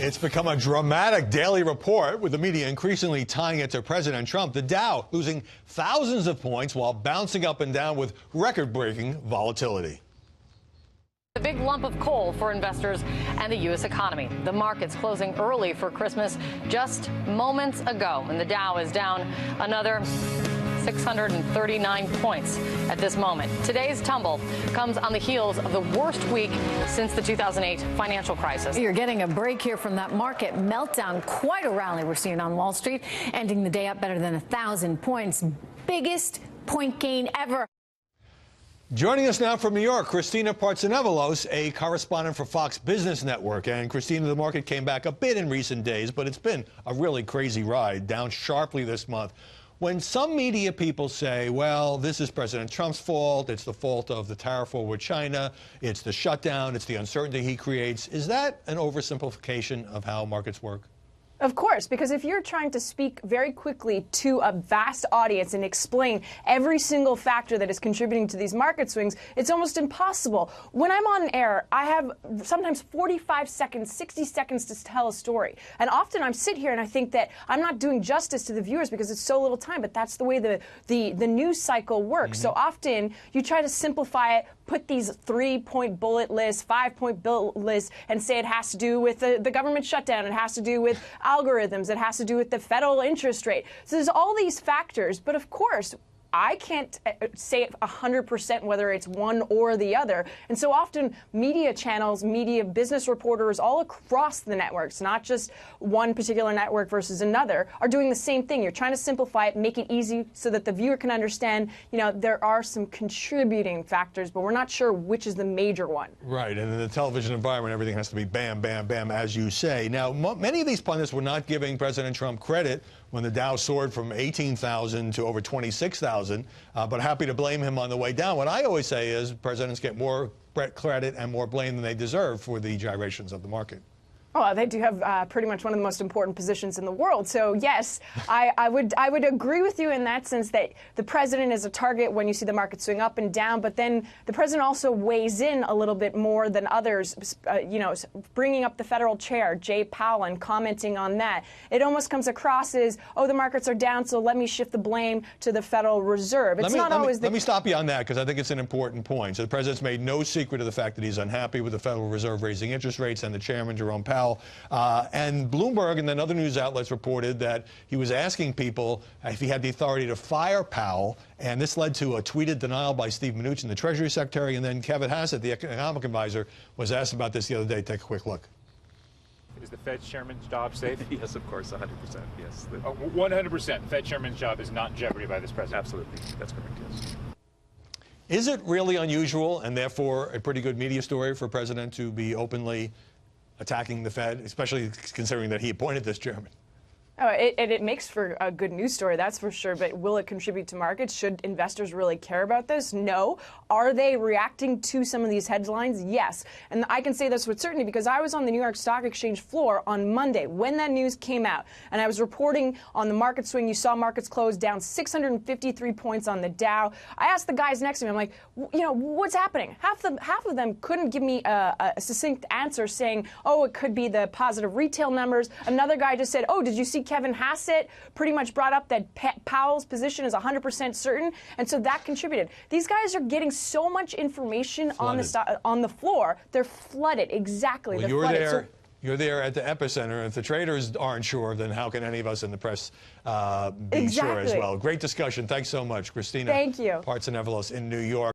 It's become a dramatic daily report, with the media increasingly tying it to President Trump. The Dow losing thousands of points while bouncing up and down with record-breaking volatility. A big lump of coal for investors and the U.S. economy. The market's closing early for Christmas just moments ago, and the Dow is down another 639 points at this moment. Today's tumble comes on the heels of the worst week since the 2008 financial crisis. You're getting a break here from that market meltdown. Quite a rally we're seeing on Wall Street, ending the day up better than 1,000 points. Biggest point gain ever. Joining us now from New York, Christina Partsenevelos, a correspondent for Fox Business Network. And Christina, the market came back a bit in recent days, but it's been a really crazy ride, down sharply this month. When some media people say, well, this is President Trump's fault, it's the fault of the tariff war with China, it's the shutdown, it's the uncertainty he creates, is that an oversimplification of how markets work? Of course, because if you're trying to speak very quickly to a vast audience and explain every single factor that is contributing to these market swings, it's almost impossible. When I'm on air, I have sometimes 45 seconds, 60 seconds to tell a story. And often I sit here and I think that I'm not doing justice to the viewers because it's so little time, but that's the way the news cycle works. So often you try to simplify it, put these 3-point bullet lists, 5-point bullet lists, and say it has to do with the government shutdown, it has to do with algorithms, it has to do with the federal interest rate. So there's all these factors, but of course, I can't say 100% whether it's one or the other. And so often media channels, media business reporters all across the networks, not just one particular network versus another, are doing the same thing. You're trying to simplify it, make it easy so that the viewer can understand, you know, there are some contributing factors, but we're not sure which is the major one. Right, and in the television environment, everything has to be bam, bam, bam, as you say. Now, many of these pundits were not giving President Trump credit when the Dow soared from 18,000 to over 26,000, but happy to blame him on the way down. What I always say is presidents get more credit and more blame than they deserve for the gyrations of the market. Oh, they do have pretty much one of the most important positions in the world. So, yes, I would agree with you in that sense that the president is a target when you see the market swing up and down. But then the president also weighs in a little bit more than others, you know, bringing up the federal chair, Jay Powell, and commenting on that. It almost comes across as, oh, the markets are down, so let me shift the blame to the Federal Reserve. It's not always the... Let me stop you on that, because I think it's an important point. So the president's made no secret of the fact that he's unhappy with the Federal Reserve raising interest rates, and the chairman, Jerome Powell. And Bloomberg and then other news outlets reported that he was asking people if he had the authority to fire Powell, and this led to a tweeted denial by Steve Mnuchin, the Treasury Secretary, and then Kevin Hassett, the economic advisor, was asked about this the other day. Take a quick look. Is the Fed chairman's job safe? Yes, of course, 100%, yes. 100%. The Fed chairman's job is not in jeopardy by this president? Absolutely. That's correct, yes. Is it really unusual and therefore a pretty good media story for a president to be openly attacking the Fed, especially considering that he appointed this chairman? Oh, it makes for a good news story, that's for sure. But will it contribute to markets? Should investors really care about this? No. Are they reacting to some of these headlines? Yes. And I can say this with certainty because I was on the New York Stock Exchange floor on Monday when that news came out. And I was reporting on the market swing. You saw markets close down 653 points on the Dow. I asked the guys next to me, I'm like, you know, what's happening? Half of them couldn't give me a succinct answer saying, oh, it could be the positive retail numbers. Another guy just said, oh, did you see Kevin Hassett pretty much brought up that Powell's position is 100% certain, and so that contributed. These guys are getting so much information on the floor. They're flooded. Exactly. Well, you're there at the epicenter. If the traders aren't sure, then how can any of us in the press be sure as well? Great discussion. Thanks so much, Christina. Thank you. Partsenevelos in New York.